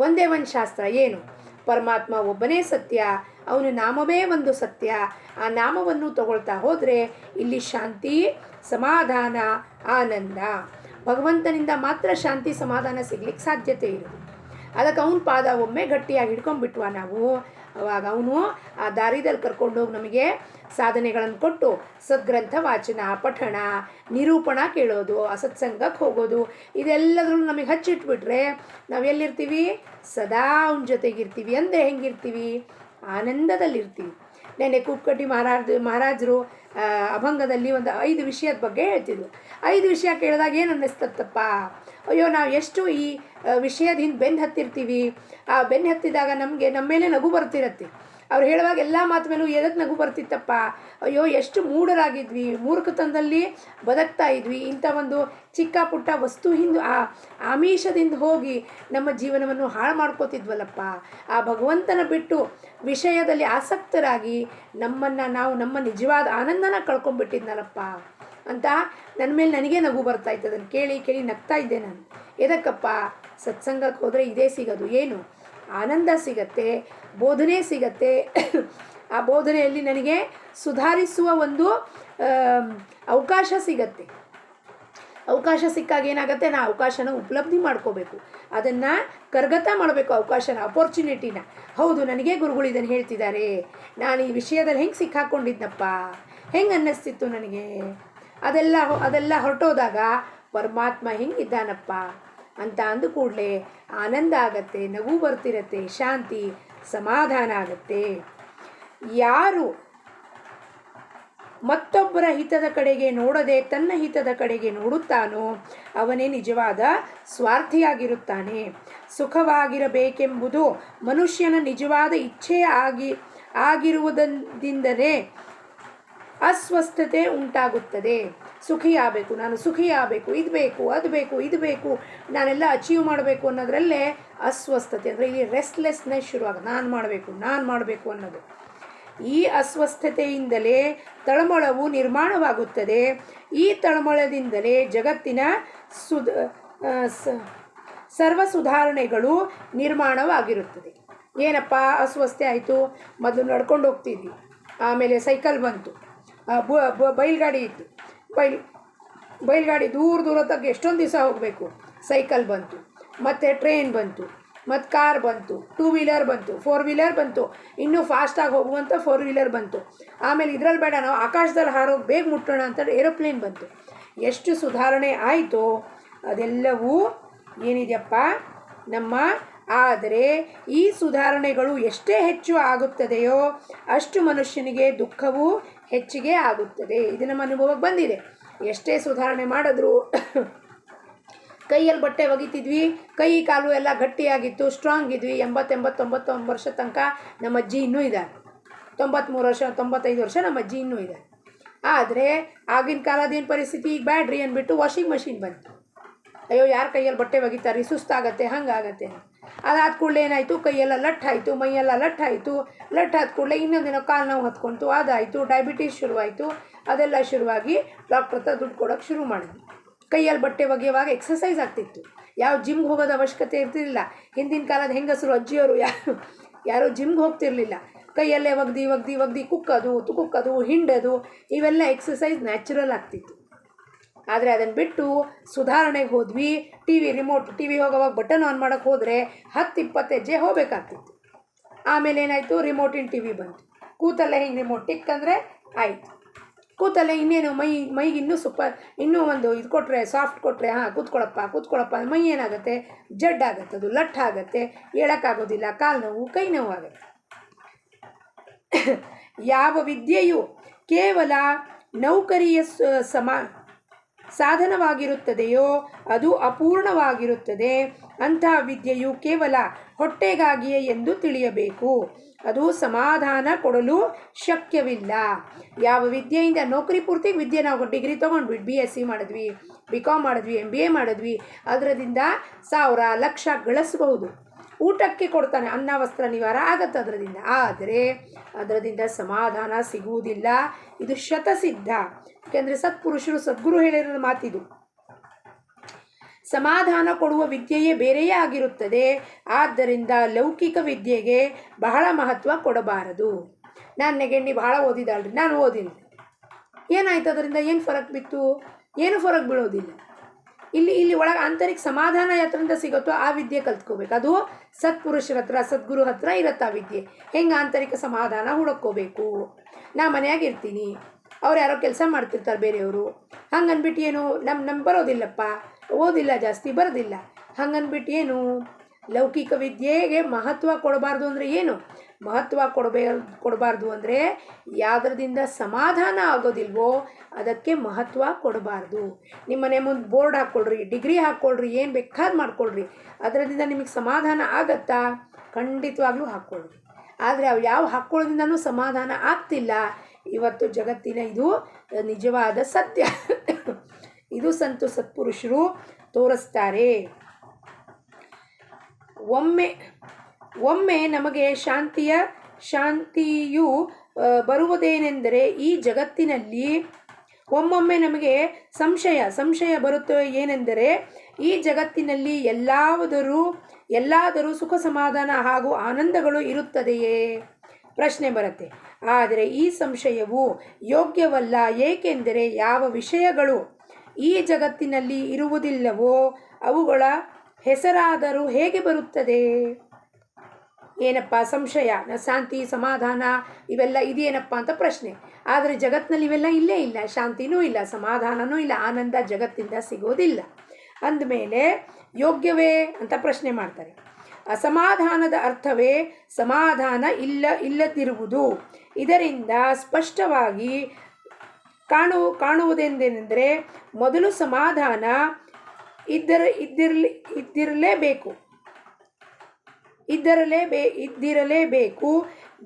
ಒಂದೇ ಒಂದು ಶಾಸ್ತ್ರ ಏನು? ಪರಮಾತ್ಮ ಒಬ್ಬನೇ ಸತ್ಯ, ಅವನ ನಾಮವೇ ಒಂದು ಸತ್ಯ. ಆ ನಾಮವನ್ನು ತಗೊಳ್ತಾ ಹೋದರೆ ಇಲ್ಲಿ ಶಾಂತಿ, ಸಮಾಧಾನ, ಆನಂದ. ಭಗವಂತನಿಂದ ಮಾತ್ರ ಶಾಂತಿ ಸಮಾಧಾನ ಸಿಗ್ಲಿಕ್ಕೆ ಸಾಧ್ಯತೆ ಇರೋದು. ಅದಕ್ಕೆ ಅವನ ಪಾದ ಒಮ್ಮೆ ಗಟ್ಟಿಯಾಗಿ ಹಿಡ್ಕೊಂಡ್ಬಿಟ್ವ ನಾವು, ಅವಾಗ ಅವನು ಆ ದಾರಿದಲ್ಲಿ ಕರ್ಕೊಂಡೋಗಿ ನಮಗೆ ಸಾಧನೆಗಳನ್ನು ಕೊಟ್ಟು ಸದ್ಗ್ರಂಥ ವಾಚನ, ಪಠಣ, ನಿರೂಪಣಾ ಕೇಳೋದು, ಅಸತ್ಸಂಗಕ್ಕೆ ಹೋಗೋದು, ಇದೆಲ್ಲದ್ರೂ ನಮಗೆ ಹಚ್ಚಿಟ್ಬಿಟ್ರೆ ನಾವು ಎಲ್ಲಿರ್ತೀವಿ? ಸದಾ ಅವನ ಜೊತೆಗಿರ್ತೀವಿ. ಅಂದರೆ ಹೆಂಗಿರ್ತೀವಿ? ಆನಂದದಲ್ಲಿರ್ತೀವಿ. ನೆನ್ನೆ ಕೂಪ್ಕಟ್ಟಿ ಮಹಾರಾಜರು ಅಭಂಗದಲ್ಲಿ ಒಂದು 5 ವಿಷಯದ ಬಗ್ಗೆ ಹೇಳ್ತಿದ್ರು. 5 ವಿಷಯ ಕೇಳಿದಾಗ ಏನು ಅನ್ನಿಸ್ತತ್ತಪ್ಪ, ಅಯ್ಯೋ ನಾವು ಎಷ್ಟು ಈ ವಿಷಯದ ಹಿಂದೆ ಬೆನ್ನು ಹತ್ತಿರ್ತೀವಿ. ಆ ಬೆನ್ನು ಹತ್ತಿದಾಗ ನಮಗೆ ನಮ್ಮ ಮೇಲೆ ನಗು ಬರ್ತಿರತ್ತೆ. ಅವ್ರು ಹೇಳುವಾಗ ಎಲ್ಲ ಮಾತು ಮೇಲೂ ಎದಕ್ಕೆ ನಗು ಬರ್ತಿತ್ತಪ್ಪ, ಅಯ್ಯೋ ಎಷ್ಟು ಮೂಢರಾಗಿದ್ವಿ, ಮೂರ್ಖತನದಲ್ಲಿ ಬದುಕ್ತಾ ಇದ್ವಿ, ಇಂಥ ಒಂದು ಚಿಕ್ಕ ಪುಟ್ಟ ವಸ್ತು ಹಿಂದೆ ಆಮಿಷದಿಂದ ಹೋಗಿ ನಮ್ಮ ಜೀವನವನ್ನು ಹಾಳು ಮಾಡ್ಕೋತಿದ್ವಲ್ಲಪ್ಪ. ಆ ಭಗವಂತನ ಬಿಟ್ಟು ವಿಷಯದಲ್ಲಿ ಆಸಕ್ತರಾಗಿ ನಾವು ನಮ್ಮ ನಿಜವಾದ ಆನಂದನ ಕಳ್ಕೊಂಡ್ಬಿಟ್ಟಿದ್ನಲ್ಲಪ್ಪ ಅಂತ ನನ್ನ ಮೇಲೆ ನನಗೆ ನಗು ಬರ್ತಾಯಿತ್ತು. ಅದನ್ನು ಕೇಳಿ ಕೇಳಿ ನಗ್ತಾ ಇದ್ದೆ ನಾನು. ಎದಕ್ಕಪ್ಪ? ಸತ್ಸಂಗಕ್ಕೆ ಹೋದರೆ ಇದೇ ಸಿಗೋದು. ಏನು? ಆನಂದ ಸಿಗತ್ತೆ, ಬೋಧನೆ ಸಿಗತ್ತೆ. ಆ ಬೋಧನೆಯಲ್ಲಿ ನನಗೆ ಸುಧಾರಿಸುವ ಒಂದು ಅವಕಾಶ ಸಿಗತ್ತೆ. ಅವಕಾಶ ಸಿಕ್ಕಾಗ ಏನಾಗುತ್ತೆ, ನಾ ಅವಕಾಶನ ಉಪಲಬ್ಧಿ ಮಾಡ್ಕೋಬೇಕು, ಅದನ್ನು ಕರಗತ ಮಾಡಬೇಕು. ಅವಕಾಶನ, ಅಪರ್ಚುನಿಟಿನ. ಹೌದು, ನನಗೆ ಗುರುಗಳು ಇದನ್ನು ಹೇಳ್ತಿದ್ದಾರೆ, ನಾನು ಈ ವಿಷಯದಲ್ಲಿ ಹೆಂಗೆ ಸಿಕ್ಕಾಕೊಂಡಿದ್ನಪ್ಪ, ಹೆಂಗೆ ಅನ್ನಿಸ್ತಿತ್ತು ನನಗೆ, ಅದೆಲ್ಲ ಹೊರಟೋದಾಗ ಪರಮಾತ್ಮ ಹೆಂಗಿದ್ದಾನಪ್ಪ ಅಂತ ಅಂದ ಕೂಡಲೇ ಆನಂದ ಆಗತ್ತೆ, ನಗು ಬರ್ತಿರತ್ತೆ, ಶಾಂತಿ ಸಮಾಧಾನ ಆಗತ್ತೆ. ಯಾರು ಮತ್ತೊಬ್ಬರ ಹಿತದ ಕಡೆಗೆ ನೋಡದೆ ತನ್ನ ಹಿತದ ಕಡೆಗೆ ನೋಡುತ್ತಾನೋ ಅವನೇ ನಿಜವಾದ ಸ್ವಾರ್ಥಿಯಾಗಿರುತ್ತಾನೆ. ಸುಖವಾಗಿರಬೇಕೆಂಬುದು ಮನುಷ್ಯನ ನಿಜವಾದ ಇಚ್ಛೆ ಆಗಿರುವುದರಿಂದಲೇ ಅಸ್ವಸ್ಥತೆ ಉಂಟಾಗುತ್ತದೆ. ಸುಖಿಯಾಗಬೇಕು, ನಾನು ಸುಖಿಯಾಗಬೇಕು, ಇದು ಬೇಕು, ಅದು ಬೇಕು, ಇದು ಬೇಕು, ನಾನೆಲ್ಲ ಅಚೀವ್ ಮಾಡಬೇಕು ಅನ್ನೋದರಲ್ಲೇ ಅಸ್ವಸ್ಥತೆ. ಅಂದರೆ ಈ ರೆಸ್ಟ್ಲೆಸ್ನೆಸ್ ಶುರುವಾಗ ನಾನು ಮಾಡಬೇಕು ಅನ್ನೋದು. ಈ ಅಸ್ವಸ್ಥತೆಯಿಂದಲೇ ತಳಮಳವು ನಿರ್ಮಾಣವಾಗುತ್ತದೆ. ಈ ತಳಮಳದಿಂದಲೇ ಜಗತ್ತಿನ ಸರ್ವ ಸುಧಾರಣೆಗಳು ನಿರ್ಮಾಣವಾಗಿರುತ್ತದೆ. ಏನಪ್ಪ ಅಸ್ವಸ್ಥತೆ ಆಯಿತು? ಮೊದಲು ನಡ್ಕೊಂಡು ಹೋಗ್ತಿದ್ವಿ, ಆಮೇಲೆ ಸೈಕಲ್ ಬಂತು, ಬೈಲ್ಗಾಡಿ ಇತ್ತು, ಬೈಲ್ಗಾಡಿ ದೂರ ತಕ್ಕ ಎಷ್ಟೊಂದು ದಿವಸ ಹೋಗಬೇಕು, ಸೈಕಲ್ ಬಂತು, ಮತ್ತು ಟ್ರೈನ್ ಬಂತು, ಮತ್ತು ಕಾರ್ ಬಂತು, 2 ವೀಲರ್ ಬಂತು, 4 ವೀಲರ್ ಬಂತು, ಇನ್ನೂ ಫಾಸ್ಟಾಗಿ ಹೋಗುವಂಥ 4 ವೀಲರ್ ಬಂತು. ಆಮೇಲೆ ಇದರಲ್ಲಿ ಬೇಡ, ನಾವು ಆಕಾಶದಲ್ಲಿ ಹಾರೋಗಿ ಬೇಗ ಮುಟ್ಟೋಣ ಅಂತ ಏರೋಪ್ಲೇನ್ ಬಂತು. ಎಷ್ಟು ಸುಧಾರಣೆ ಆಯಿತೋ ಅದೆಲ್ಲವೂ ಏನಿದೆಯಪ್ಪ ನಮ್ಮ. ಆದರೆ ಈ ಸುಧಾರಣೆಗಳು ಎಷ್ಟೇ ಹೆಚ್ಚು ಆಗುತ್ತದೆಯೋ ಅಷ್ಟು ಮನುಷ್ಯನಿಗೆ ದುಃಖವೂ ಹೆಚ್ಚಿಗೆ ಆಗುತ್ತದೆ. ಇದು ನಮ್ಮ ಅನುಭವಕ್ಕೆ ಬಂದಿದೆ. ಎಷ್ಟೇ ಸುಧಾರಣೆ ಮಾಡಿದ್ರು ಕೈಯಲ್ಲಿ ಬಟ್ಟೆ ಒಗಿತಿದ್ವಿ, ಕೈ ಕಾಲು ಎಲ್ಲ ಗಟ್ಟಿಯಾಗಿತ್ತು, ಸ್ಟ್ರಾಂಗ್ ಇದ್ವಿ. 80-89 ವರ್ಷ ತನಕ ನಮ್ಮ ಅಜ್ಜಿ ಇನ್ನೂ ಇದ್ದಾರೆ. 93 ವರ್ಷ 95 ವರ್ಷ ನಮ್ಮ ಅಜ್ಜಿ ಇನ್ನೂ ಇದೆ. ಆದರೆ ಆಗಿನ ಕಾಲದೇನು ಪರಿಸ್ಥಿತಿ, ಈಗ ಬ್ಯಾಡ್ರಿ ಅಂದ್ಬಿಟ್ಟು ವಾಷಿಂಗ್ ಮಷಿನ್ ಬಂತು. ಅಯ್ಯೋ ಯಾರು ಕೈಯಲ್ಲಿ ಬಟ್ಟೆ ಒಗಿತಾರೆ, ಸುಸ್ತಾಗತ್ತೆ, ಹಂಗಾಗತ್ತೆ. ಅದಾದ ಕೂಡಲೇ ಏನಾಯಿತು, ಕೈಯೆಲ್ಲ ಲಟ್ಟಾಯಿತು, ಮೈಯೆಲ್ಲ ಲಟ್ಟಾಯಿತು. ಲಟ್ಟಾದ ಕೂಡಲೇ ಇನ್ನೊಂದಿನ ಕಾಲು ನೋವು ಹತ್ಕೊಂತು, ಅದಾಯಿತು. ಡಯಾಬಿಟೀಸ್ ಶುರುವಾಯಿತು. ಅದೆಲ್ಲ ಶುರುವಾಗಿ ಡಾಕ್ಟ್ರ್ ಹತ್ರ ದುಡ್ಡು ಕೊಡೋಕ್ಕೆ ಶುರು ಮಾಡಿದ್ವಿ. ಕೈಯಲ್ಲಿ ಬಟ್ಟೆ ಒಗೆಯುವಾಗ ಎಕ್ಸಸೈಸ್ ಆಗ್ತಿತ್ತು. ಯಾವ ಜಿಮ್ಗೆ ಹೋಗೋದು ಅವಶ್ಯಕತೆ ಇರ್ತಿರಲಿಲ್ಲ. ಹಿಂದಿನ ಕಾಲದ ಹೆಂಗಸರು ಅಜ್ಜಿಯವರು ಯಾರೂ ಜಿಮ್ಗೆ ಹೋಗ್ತಿರಲಿಲ್ಲ. ಕೈಯಲ್ಲೇ ಒಗ್ದು ಕುಕ್ಕೋದು, ಹಿಂಡೋದು, ಇವೆಲ್ಲ ಎಕ್ಸಸೈಸ್ ನ್ಯಾಚುರಲ್ ಆಗ್ತಿತ್ತು. ಆದರೆ ಅದನ್ನು ಬಿಟ್ಟು ಸುಧಾರಣೆಗೆ ಹೋದ್ವಿ. ರಿಮೋಟ್ ಟಿ ವಿ ಹೋಗೋವಾಗ ಬಟನ್ ಆನ್ ಮಾಡೋಕ್ಕೆ ಹೋದರೆ 10-20 ಹೆಜ್ಜೆ ಹೋಗಬೇಕಾಗ್ತಿತ್ತು. ಆಮೇಲೆ ಏನಾಯಿತು, ರಿಮೋಟಿನ ಟಿ ವಿ ಬಂತು. ಕೂತಲ್ಲೇ ಹಿಂಗೆ ರಿಮೋಟ್ ಟಿಕ್ ಅಂದರೆ ಆಯಿತು. ಕೂತಲ್ಲೇ ಇನ್ನೇನು ಮೈಗೆ ಇನ್ನೂ ಒಂದು ಇದು ಕೊಟ್ಟರೆ, ಸಾಫ್ಟ್ ಕೊಟ್ಟರೆ, ಕೂತ್ಕೊಳ್ಳಪ್ಪ ಮೈ ಏನಾಗುತ್ತೆ, ಜಡ್ಡಾಗತ್ತೆ, ಅದು ಲಟ್ಟಾಗತ್ತೆ, ಹೇಳೋಕ್ಕಾಗೋದಿಲ್ಲ, ಕಾಲು ನೋವು, ಕೈ ನೋವು ಆಗುತ್ತೆ. ಯಾವ ವಿದ್ಯೆಯು ಕೇವಲ ನೌಕರಿಯ ಸಾಧನವಾಗಿರುತ್ತದೆಯೋ ಅದು ಅಪೂರ್ಣವಾಗಿರುತ್ತದೆ. ಅಂತಹ ವಿದ್ಯೆಯು ಕೇವಲ ಹೊಟ್ಟೆಗಾಗಿಯೇ ಎಂದು ತಿಳಿಯಬೇಕು. ಅದು ಸಮಾಧಾನ ಕೊಡಲು ಶಕ್ಯವಿಲ್ಲ. ಯಾವ ವಿದ್ಯೆಯಿಂದ ನೌಕರಿ ಪೂರ್ತಿ ವಿದ್ಯೆ, ನಾವು ಡಿಗ್ರಿ ತೊಗೊಂಡ್ವಿ, BSc ಮಾಡಿದ್ವಿ, BCom ಮಾಡಿದ್ವಿ, MBA ಮಾಡಿದ್ವಿ, ಅದರಿಂದ 1000 ಲಕ್ಷ ಗಳಿಸಬಹುದು. ಊಟಕ್ಕೆ ಕೊಡ್ತಾನೆ, ಅನ್ನ ವಸ್ತ್ರ ನಿವಾರ ಆಗತ್ತೆ ಅದರಿಂದ. ಆದರೆ ಅದರಿಂದ ಸಮಾಧಾನ ಸಿಗುವುದಿಲ್ಲ. ಇದು ಶತಸಿದ್ಧ. ಯಾಕೆಂದರೆ ಸತ್ಪುರುಷರು, ಸದ್ಗುರು ಹೇಳಿರೋ ಮಾತಿದು. ಸಮಾಧಾನ ಕೊಡುವ ವಿದ್ಯೆಯೇ ಬೇರೆಯೇ ಆಗಿರುತ್ತದೆ. ಆದ್ದರಿಂದ ಲೌಕಿಕ ವಿದ್ಯೆಗೆ ಬಹಳ ಮಹತ್ವ ಕೊಡಬಾರದು. ನಾನು ನೆಗೆಣ್ಣಿ ಭಾಳ ಓದಿದಾಳ್ರಿ, ನಾನು ಓದಿಲ್ಲ, ಏನಾಯ್ತು ಅದರಿಂದ, ಏನು ಫರಕ್ ಬಿತ್ತು? ಏನು ಫರಕ್ ಬೀಳೋದಿಲ್ಲ. ಇಲ್ಲಿ ಒಳಗೆ ಆಂತರಿಕ ಸಮಾಧಾನ ಯಾತ್ರಿಂದ ಸಿಗುತ್ತೋ ಆ ವಿದ್ಯೆ ಕಲ್ತ್ಕೋಬೇಕು. ಅದು ಸತ್ಪುರುಷರ ಹತ್ರ, ಸದ್ಗುರು ಹತ್ರ ಇರುತ್ತೆ ಆ ವಿದ್ಯೆ. ಹೆಂಗೆ ಆಂತರಿಕ ಸಮಾಧಾನ ಹುಡುಕೋಬೇಕು. ನಾ ಮನೆಯಾಗ ಇರ್ತೀನಿ, ಅವ್ರು ಯಾರೋ ಕೆಲಸ ಮಾಡ್ತಿರ್ತಾರೆ ಬೇರೆಯವರು, ಹಂಗನ್ಬಿಟ್ಟು ಏನು ನಮ್ಮ ಬರೋದಿಲ್ಲಪ್ಪ, ಓದಿಲ್ಲ, ಜಾಸ್ತಿ ಬರೋದಿಲ್ಲ, ಹಂಗನ್ಬಿಟ್ಟು ಏನು ಲೌಕಿಕ ವಿದ್ಯೆಗೆ ಮಹತ್ವ ಕೊಡಬಾರ್ದು ಅಂದರೆ ಏನು? ಮಹತ್ವ ಕೊಡಬಾರ್ದು ಅಂದರೆ ಯಾವುದರಿಂದ ಸಮಾಧಾನ ಆಗೋದಿಲ್ವೋ ಅದಕ್ಕೆ ಮಹತ್ವ ಕೊಡಬಾರ್ದು. ನಿಮ್ಮ ಮನೆ ಮುಂದೆ ಬೋರ್ಡ್ ಹಾಕ್ಕೊಳ್ರಿ, ಡಿಗ್ರಿ ಹಾಕ್ಕೊಳ್ರಿ, ಏನು ಬೇಕಾದ್ ಮಾಡ್ಕೊಳ್ರಿ, ಅದರಿಂದ ನಿಮಗೆ ಸಮಾಧಾನ ಆಗತ್ತಾ? ಖಂಡಿತವಾಗ್ಲೂ ಹಾಕ್ಕೊಳ್ರಿ. ಆದರೆ ಅವು ಯಾವ ಹಾಕ್ಕೊಳ್ಳೋದ್ರಿಂದನೂ ಸಮಾಧಾನ ಆಗ್ತಿಲ್ಲ. ಇವತ್ತು ಜಗತ್ತಿನ ಇದು ನಿಜವಾದ ಸತ್ಯ. ಇದು ಸಂತು ಸತ್ಪುರುಷರು ತೋರಿಸ್ತಾರೆ. ಒಮ್ಮೆ ನಮಗೆ ಶಾಂತಿಯು ಬರುವುದೇನೆಂದರೆ ಈ ಜಗತ್ತಿನಲ್ಲಿ ಒಮ್ಮೊಮ್ಮೆ ನಮಗೆ ಸಂಶಯ ಬರುತ್ತೆ. ಏನೆಂದರೆ ಈ ಜಗತ್ತಿನಲ್ಲಿ ಎಲ್ಲಾದರೂ ಸುಖ ಸಮಾಧಾನ ಹಾಗೂ ಆನಂದಗಳು ಇರುತ್ತದೆಯೇ ಪ್ರಶ್ನೆ ಬರುತ್ತೆ. ಆದರೆ ಈ ಸಂಶಯವು ಯೋಗ್ಯವಲ್ಲ. ಏಕೆಂದರೆ ಯಾವ ವಿಷಯಗಳು ಈ ಜಗತ್ತಿನಲ್ಲಿ ಇರುವುದಿಲ್ಲವೋ ಅವುಗಳ ಹೆಸರಾದರೂ ಹೇಗೆ ಬರುತ್ತದೆ? ಏನಪ್ಪ ಸಂಶಯ, ಶಾಂತಿ ಸಮಾಧಾನ ಇವೆಲ್ಲ ಇದೇನಪ್ಪ ಅಂತ ಪ್ರಶ್ನೆ. ಆದರೆ ಜಗತ್ತಿನಲ್ಲಿ ಇವೆಲ್ಲ ಇಲ್ಲೇ ಇಲ್ಲ. ಶಾಂತಿನೂ ಇಲ್ಲ, ಸಮಾಧಾನವೂ ಇಲ್ಲ, ಆನಂದ ಜಗತ್ತಿಂದ ಸಿಗೋದಿಲ್ಲ. ಅಂದಮೇಲೆ ಯೋಗ್ಯವೇ ಅಂತ ಪ್ರಶ್ನೆ ಮಾಡ್ತಾರೆ. ಅಸಮಾಧಾನದ ಅರ್ಥವೇ ಸಮಾಧಾನ ಇಲ್ಲದಿರುವುದು. ಇದರಿಂದ ಸ್ಪಷ್ಟವಾಗಿ ಕಾಣುವುದೆಂದೆಂದರೆ ಮೊದಲು ಸಮಾಧಾನ ಇದ್ದಿರಲೇಬೇಕು.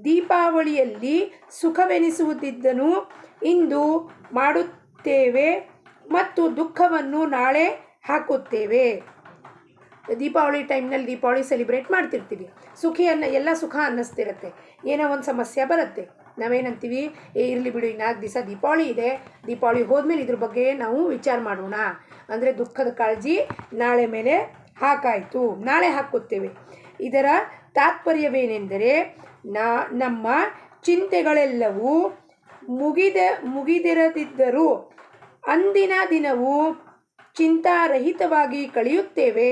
ದೀಪಾವಳಿಯಲ್ಲಿ ಸುಖವೆನಿಸುವುದಿದ್ದನ್ನು ಇಂದು ಮಾಡುತ್ತೇವೆ ಮತ್ತು ದುಃಖವನ್ನು ನಾಳೆ ಹಾಕುತ್ತೇವೆ. ದೀಪಾವಳಿ ಟೈಮ್ನಲ್ಲಿ ದೀಪಾವಳಿ ಸೆಲಿಬ್ರೇಟ್ ಮಾಡ್ತಿರ್ತೀವಿ. ಎಲ್ಲ ಸುಖ ಅನ್ನಿಸ್ತಿರುತ್ತೆ. ಏನೋ ಒಂದು ಸಮಸ್ಯೆ ಬರುತ್ತೆ, ನಾವೇನಂತೀವಿ, ಇರಲಿ ಬಿಡು, 4 ದಿವಸ ದೀಪಾವಳಿ ಇದೆ, ದೀಪಾವಳಿ ಹೋದ್ಮೇಲೆ ಇದ್ರ ಬಗ್ಗೆ ನಾವು ವಿಚಾರ ಮಾಡೋಣ. ಅಂದರೆ ದುಃಖದ ಕಾಳಜಿ ನಾಳೆ ಮೇಲೆ ಹಾಕಾಯಿತು, ನಾಳೆ ಹಾಕುತ್ತೇವೆ. ಇದರ ತಾತ್ಪರ್ಯವೇನೆಂದರೆ ನಮ್ಮ ಚಿಂತೆಗಳೆಲ್ಲವೂ ಮುಗಿದಿರದಿದ್ದರೂ ಅಂದಿನ ದಿನವು ಚಿಂತಾರಹಿತವಾಗಿ ಕಳೆಯುತ್ತೇವೆ.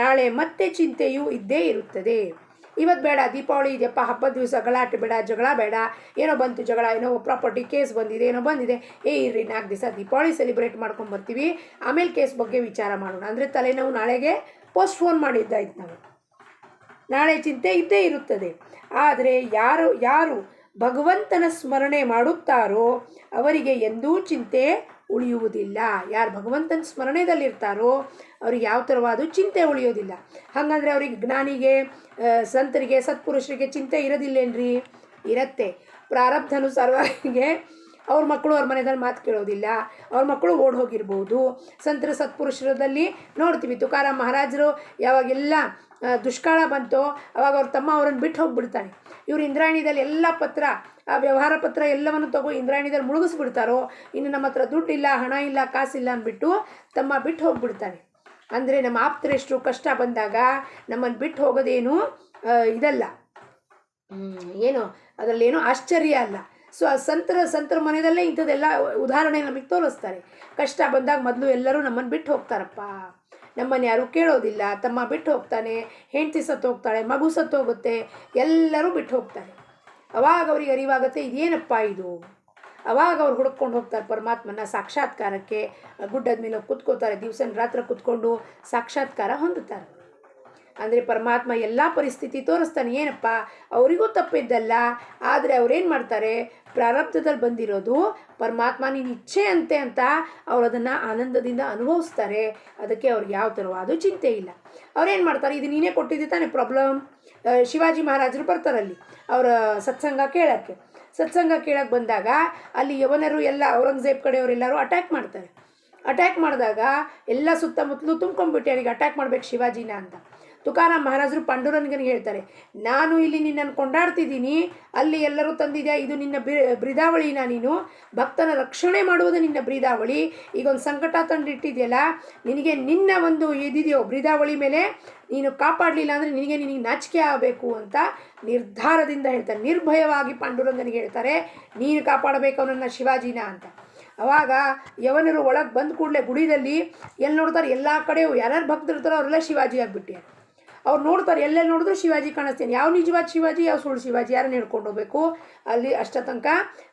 ನಾಳೆ ಮತ್ತೆ ಚಿಂತೆಯೂ ಇದ್ದೇ ಇರುತ್ತದೆ. ಇವತ್ತು ಬೇಡ, ದೀಪಾವಳಿ ಇದೆಯಪ್ಪ, ಹಬ್ಬದ ದಿವಸ ಗಲಾಟೆ ಬೇಡ, ಜಗಳ ಬೇಡ, ಏನೋ ಬಂತು ಜಗಳ, ಏನೋ ಪ್ರಾಪರ್ಟಿ ಕೇಸ್ ಬಂದಿದೆ, ಏನೋ ಬಂದಿದೆ, ಇರ್ರಿ 4 ದಿವಸ ದೀಪಾವಳಿ ಸೆಲೆಬ್ರೇಟ್ ಮಾಡ್ಕೊಂಡು ಬರ್ತೀವಿ, ಆಮೇಲೆ ಕೇಸ್ ಬಗ್ಗೆ ವಿಚಾರ ಮಾಡೋಣ ಅಂದರೆ ತಲೆನೋವು ನಾಳೆಗೆ ಪೋಸ್ಟ್ಪೋನ್ ಮಾಡಿದ್ದಾಯ್ತು ನಾವು. ನಾಳೆ ಚಿಂತೆ ಇದ್ದೇ ಇರುತ್ತದೆ. ಆದರೆ ಯಾರು ಭಗವಂತನ ಸ್ಮರಣೆ ಮಾಡುತ್ತಾರೋ ಅವರಿಗೆ ಎಂದೂ ಚಿಂತೆ ಉಳಿಯುವುದಿಲ್ಲ. ಯಾರು ಭಗವಂತನ ಸ್ಮರಣೆದಲ್ಲಿರ್ತಾರೋ ಅವ್ರಿಗೆ ಯಾವ ಥರವಾದ ಚಿಂತೆ ಉಳಿಯೋದಿಲ್ಲ. ಹಾಗಂದರೆ ಅವ್ರಿಗೆ ಜ್ಞಾನಿಗೆ, ಸಂತರಿಗೆ, ಸತ್ಪುರುಷರಿಗೆ ಚಿಂತೆ ಇರೋದಿಲ್ಲೇನ್ರಿ? ಇರತ್ತೆ. ಪ್ರಾರಬ್ಧಾನುಸಾರವಾಗಿ ಅವ್ರ ಮಕ್ಕಳು ಅವ್ರ ಮನೆಯಲ್ಲಿ ಮಾತು ಕೇಳೋದಿಲ್ಲ, ಅವ್ರ ಮಕ್ಕಳು ಓಡ್ ಹೋಗಿರ್ಬೋದು. ಸಂತರ ಸತ್ಪುರುಷರದಲ್ಲಿ ನೋಡ್ತೀವಿ, ತುಕಾರಾಮ್ ಮಹಾರಾಜರು ಯಾವಾಗೆಲ್ಲ ದುಷ್ಕಾಲ ಬಂತೋ ಅವಾಗ ಅವ್ರ ತಮ್ಮ ಅವ್ರನ್ನ ಬಿಟ್ಟು ಹೋಗಿಬಿಡ್ತಾನೆ. ಇವರು ಇಂದ್ರಾಯಣಿದಲ್ಲಿ ಎಲ್ಲ ಪತ್ರ, ಆ ವ್ಯವಹಾರ ಪತ್ರ ಎಲ್ಲವನ್ನು ತಗೋ ಇಂದ್ರಾಯಣಿದಲ್ಲಿ ಮುಳುಗಿಸ್ಬಿಡ್ತಾರೋ, ಇನ್ನು ನಮ್ಮ ಹತ್ರ ದುಡ್ಡಿಲ್ಲ, ಹಣ ಇಲ್ಲ, ಕಾಸಿಲ್ಲ ಅಂದ್ಬಿಟ್ಟು ತಮ್ಮ ಬಿಟ್ಟು ಹೋಗಿಬಿಡ್ತಾನೆ. ಅಂದರೆ ನಮ್ಮ ಆಪ್ತರೆಷ್ಟು ಕಷ್ಟ ಬಂದಾಗ ನಮ್ಮನ್ನು ಬಿಟ್ಟು ಹೋಗೋದೇನು ಇದಲ್ಲ, ಏನು ಅದರಲ್ಲೇನೋ ಆಶ್ಚರ್ಯ ಅಲ್ಲ. ಸೊ ಆ ಸಂತರ ಮನೆಯಲ್ಲೇ ಇಂಥದ್ದೆಲ್ಲ ಉದಾಹರಣೆ ನಮಗೆ ತೋರಿಸ್ತಾರೆ. ಕಷ್ಟ ಬಂದಾಗ ಮೊದಲು ಎಲ್ಲರೂ ನಮ್ಮನ್ನು ಬಿಟ್ಟು ಹೋಗ್ತಾರಪ್ಪ, ನಮ್ಮನ್ನು ಯಾರೂ ಕೇಳೋದಿಲ್ಲ. ತಮ್ಮ ಬಿಟ್ಟು ಹೋಗ್ತಾನೆ, ಹೆಂಡತಿ ಸತ್ತು ಹೋಗ್ತಾಳೆ, ಮಗು ಸತ್ತು ಹೋಗುತ್ತೆ, ಎಲ್ಲರೂ ಬಿಟ್ಟು ಹೋಗ್ತಾರೆ. ಅವಾಗ ಅವ್ರಿಗೆ ಅರಿವಾಗುತ್ತೆ ಇದೇನಪ್ಪ ಇದು. ಅವಾಗ ಅವ್ರು ಹುಡ್ಕೊಂಡು ಹೋಗ್ತಾರೆ ಪರಮಾತ್ಮನ ಸಾಕ್ಷಾತ್ಕಾರಕ್ಕೆ. ಗುಡ್ಡದ ಮೇಲೆ ಕುತ್ಕೋತಾರೆ, ದಿವಸ ರಾತ್ರಿ ಕುತ್ಕೊಂಡು ಸಾಕ್ಷಾತ್ಕಾರ ಹೊಂದುತ್ತಾರೆ. ಅಂದರೆ ಪರಮಾತ್ಮ ಎಲ್ಲ ಪರಿಸ್ಥಿತಿ ತೋರಿಸ್ತಾನೆ. ಏನಪ್ಪ ಅವರಿಗೂ ತಪ್ಪಿದ್ದಲ್ಲ, ಆದರೆ ಅವ್ರೇನು ಮಾಡ್ತಾರೆ, ಪ್ರಾರಬ್ಧದಲ್ಲಿ ಬಂದಿರೋದು ಪರಮಾತ್ಮ ನಿನ್ನ ಇಚ್ಛೆ ಅಂತೆ ಅಂತ ಅವ್ರು ಅದನ್ನು ಆನಂದದಿಂದ ಅನುಭವಿಸ್ತಾರೆ. ಅದಕ್ಕೆ ಅವ್ರಿಗೆ ಯಾವ ಥರವಾದ ಚಿಂತೆ ಇಲ್ಲ. ಅವ್ರೇನು ಮಾಡ್ತಾರೆ, ಇದು ನೀನೇ ಕೊಟ್ಟಿದ್ದೆ ತಾನೇ ಪ್ರಾಬ್ಲಮ್. ಶಿವಾಜಿ ಮಹಾರಾಜರು ಬರ್ತಾರಲ್ಲಿ ಅವರ ಸತ್ಸಂಗ ಕೇಳೋಕ್ಕೆ ಬಂದಾಗ ಅಲ್ಲಿ ಯವನರು ಎಲ್ಲ ಔರಂಗಜೇಬ್ ಕಡೆಯವರೆಲ್ಲರೂ ಅಟ್ಯಾಕ್ ಮಾಡ್ತಾರೆ. ಅಟ್ಯಾಕ್ ಮಾಡಿದಾಗ ಎಲ್ಲ ಸುತ್ತಮುತ್ತಲೂ ತುಂಬ್ಕೊಂಡ್ಬಿಟ್ಟು ಅವರಿಗೆ ಅಟ್ಯಾಕ್ ಮಾಡ್ಬೇಕು ಶಿವಾಜಿನ ಅಂತ. ತುಕಾರಾಮ್ ಮಹಾರಾಜರು ಪಾಂಡುರಂಗನಿಗೆ ಹೇಳ್ತಾರೆ, ನಾನು ಇಲ್ಲಿ ನಿನ್ನನ್ನು ಕೊಂಡಾಡ್ತಿದ್ದೀನಿ, ಅಲ್ಲಿ ಎಲ್ಲರೂ ತಂದಿದ್ಯಾ, ಇದು ನಿನ್ನ ಬ್ರಿದಾವಳಿನ, ನೀನು ಭಕ್ತನ ರಕ್ಷಣೆ ಮಾಡುವುದು ನಿನ್ನ ಬ್ರಿದಾವಳಿ. ಈಗ ಒಂದು ಸಂಕಟ ತಂದಿಟ್ಟಿದೆಯಲ್ಲ, ನಿನಗೆ ನಿನ್ನ ಒಂದು ಇದಿದೆಯೋ ಬ್ರಿದಾವಳಿ ಮೇಲೆ ನೀನು ಕಾಪಾಡಲಿಲ್ಲ ಅಂದರೆ ನಿನಗೆ ನಾಚಿಕೆ ಆಗಬೇಕು ಅಂತ ನಿರ್ಧಾರದಿಂದ ಹೇಳ್ತಾರೆ. ನಿರ್ಭಯವಾಗಿ ಪಾಂಡುರಂಗನಿಗೆ ಹೇಳ್ತಾರೆ, ನೀನು ಕಾಪಾಡಬೇಕು ಅವನನ್ನು ಶಿವಾಜಿನ ಅಂತ. ಅವಾಗ ಯವನರು ಒಳಗೆ ಬಂದ ಕೂಡಲೇ ಗುಡಿದಲ್ಲಿ ಎಲ್ಲಿ ನೋಡ್ತಾರೆ, ಎಲ್ಲ ಕಡೆಯೂ ಯಾರ್ಯಾರು ಭಕ್ತರಿರ್ತಾರೋ ಅವರೆಲ್ಲ ಶಿವಾಜಿ ಆಗಿಬಿಟ್ಟಿದ್ದಾರೆ. ಅವ್ರು ನೋಡ್ತಾರೆ, ಎಲ್ಲೆಲ್ಲಿ ನೋಡಿದ್ರು ಶಿವಾಜಿ ಕಾಣಿಸ್ತೇನೆ. ಯಾವ ನಿಜವಾದ ಶಿವಾಜಿ, ಯಾವ ಸುಳ್ಳು ಶಿವಾಜಿ, ಯಾರನ್ನು ಹೇಳ್ಕೊಂಡು ಹೋಗಬೇಕು. ಅಲ್ಲಿ ಅಷ್ಟ ತನಕ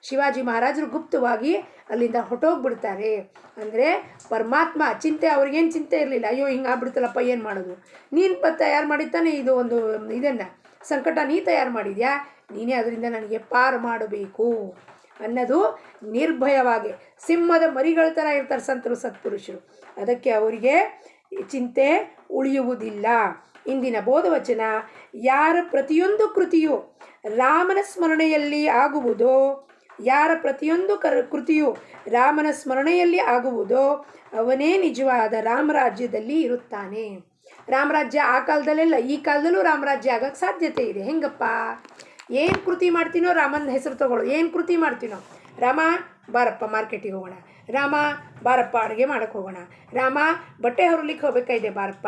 ಶಿವಾಜಿ ಮಹಾರಾಜರು ಗುಪ್ತವಾಗಿ ಅಲ್ಲಿಂದ ಹೊಟ್ಟೋಗ್ಬಿಡ್ತಾರೆ. ಅಂದರೆ ಪರಮಾತ್ಮ ಚಿಂತೆ, ಅವ್ರಿಗೇನು ಚಿಂತೆ ಇರಲಿಲ್ಲ. ಅಯ್ಯೋ ಹಿಂಗೆ ಆಗ್ಬಿಡ್ತಲ್ಲಪ್ಪ, ಏನು ಮಾಡೋದು, ನೀನು ತಯಾರು ಮಾಡಿದ್ದಾನೆ ಇದು ಒಂದು ಇದನ್ನು ಸಂಕಟ, ನೀ ತಯಾರು ಮಾಡಿದ್ಯಾ, ನೀನೇ ಅದರಿಂದ ನನಗೆ ಪಾರು ಮಾಡಬೇಕು ಅನ್ನೋದು ನಿರ್ಭಯವಾಗಿ ಸಿಂಹದ ಮರಿಗಳ ಥರ ಇರ್ತಾರೆ ಸಂತರು ಸತ್ಪುರುಷರು. ಅದಕ್ಕೆ ಅವರಿಗೆ ಚಿಂತೆ ಉಳಿಯುವುದಿಲ್ಲ. ಇಂದಿನ ಬೋಧವಚನ, ಯಾರ ಪ್ರತಿಯೊಂದು ಕೃತಿಯು ರಾಮನ ಸ್ಮರಣೆಯಲ್ಲಿ ಆಗುವುದೋ, ಯಾರ ಪ್ರತಿಯೊಂದು ಕೃತಿಯು ರಾಮನ ಸ್ಮರಣೆಯಲ್ಲಿ ಆಗುವುದೋ ಅವನೇ ನಿಜವಾದ ರಾಮರಾಜ್ಯದಲ್ಲಿ ಇರುತ್ತಾನೆ. ರಾಮರಾಜ್ಯ ಆ ಕಾಲದಲ್ಲೆಲ್ಲ, ಈ ಕಾಲದಲ್ಲೂ ರಾಮರಾಜ್ಯ ಆಗೋಕ್ಕೆ ಸಾಧ್ಯತೆ ಇದೆ. ಹೆಂಗಪ್ಪ, ಏನು ಕೃತಿ ಮಾಡ್ತೀನೋ ರಾಮನ ಹೆಸರು ತಗೊಳ್ಳೋ. ಏನು ಕೃತಿ ಮಾಡ್ತೀನೋ, ರಾಮ ಬಾರಪ್ಪ ಮಾರ್ಕೆಟಿಗೆ ಹೋಗೋಣ, ರಾಮ ಬಾರಪ್ಪ ಅಡುಗೆ ಮಾಡೋಕ್ಕೆ ಹೋಗೋಣ, ರಾಮ ಬಟ್ಟೆ ಹೊರಲಿಕ್ಕೆ ಹೋಗಬೇಕಾಗಿದೆ ಬಾರಪ್ಪ,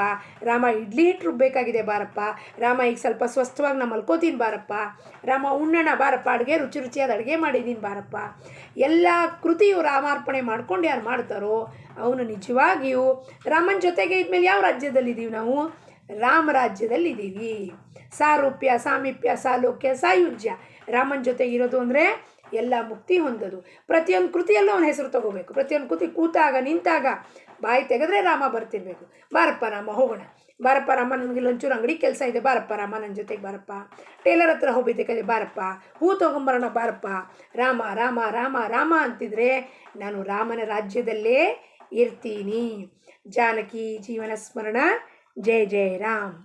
ರಾಮ ಇಡ್ಲಿ ಹಿಟ್ಟು ರುಬ್ಬೇಕಾಗಿದೆ ಬಾರಪ್ಪ, ರಾಮ ಈಗ ಸ್ವಲ್ಪ ಸ್ವಸ್ಥವಾಗಿ ನಾನು ಮಲ್ಕೋತೀನಿ ಬಾರಪ್ಪ, ರಾಮ ಉಣ್ಣೋಣ ಬಾರಪ್ಪ, ಅಡುಗೆ ರುಚಿಯಾದ ಅಡುಗೆ ಮಾಡಿದ್ದೀನಿ ಬಾರಪ್ಪ. ಎಲ್ಲ ಕೃತಿಯು ರಾಮಾರ್ಪಣೆ ಮಾಡ್ಕೊಂಡು ಯಾರು ಮಾಡ್ತಾರೋ ಅವನು ನಿಜವಾಗಿಯೂ ರಾಮನ ಜೊತೆಗೆ ಇದ್ಮೇಲೆ ಯಾವ ರಾಜ್ಯದಲ್ಲಿದ್ದೀವಿ ನಾವು? ರಾಮರಾಜ್ಯದಲ್ಲಿದ್ದೀವಿ. ಸಾರೂಪ್ಯ, ಸಾಮೀಪ್ಯ, ಸಾಲೋಕ್ಯ, ಸಾಯುಜ್ಯ. ರಾಮನ ಜೊತೆಗೆ ಇರೋದು ಅಂದರೆ ಎಲ್ಲ ಮುಕ್ತಿ ಹೊಂದೋದು. ಪ್ರತಿಯೊಂದು ಕೃತಿಯಲ್ಲೂ ಅವನ ಹೆಸರು ತಗೋಬೇಕು. ಪ್ರತಿಯೊಂದು ಕೃತಿ ಕೂತಾಗ ನಿಂತಾಗ ಬಾಯಿ ತೆಗೆದ್ರೆ ರಾಮ ಬರ್ತಿರ್ಬೇಕು. ಬಾರಪ್ಪ ರಾಮ ಹೋಗೋಣ, ಬಾರಪ್ಪ ರಾಮ ನನಗೆ ಒಂಚೂರು ಅಂಗಡಿ ಕೆಲಸ ಇದೆ ಬಾರಪ್ಪ ರಾಮ ನನ್ನ ಜೊತೆಗೆ ಬಾರಪ್ಪ, ಟೇಲರ್ ಹತ್ರ ಹೋಗ್ಬೇಕಂದ್ರೆ ಬಾರಪ್ಪ, ಹೂ ತೊಗೊಂಬರೋಣ ಬಾರಪ್ಪ, ರಾಮ ರಾಮ ರಾಮ ರಾಮ ಅಂತಿದ್ರೆ ನಾನು ರಾಮನ ರಾಜ್ಯದಲ್ಲೇ ಇರ್ತೀನಿ. ಜಾನಕಿ ಜೀವನ ಸ್ಮರಣ. ಜಯ ಜಯ ರಾಮ್.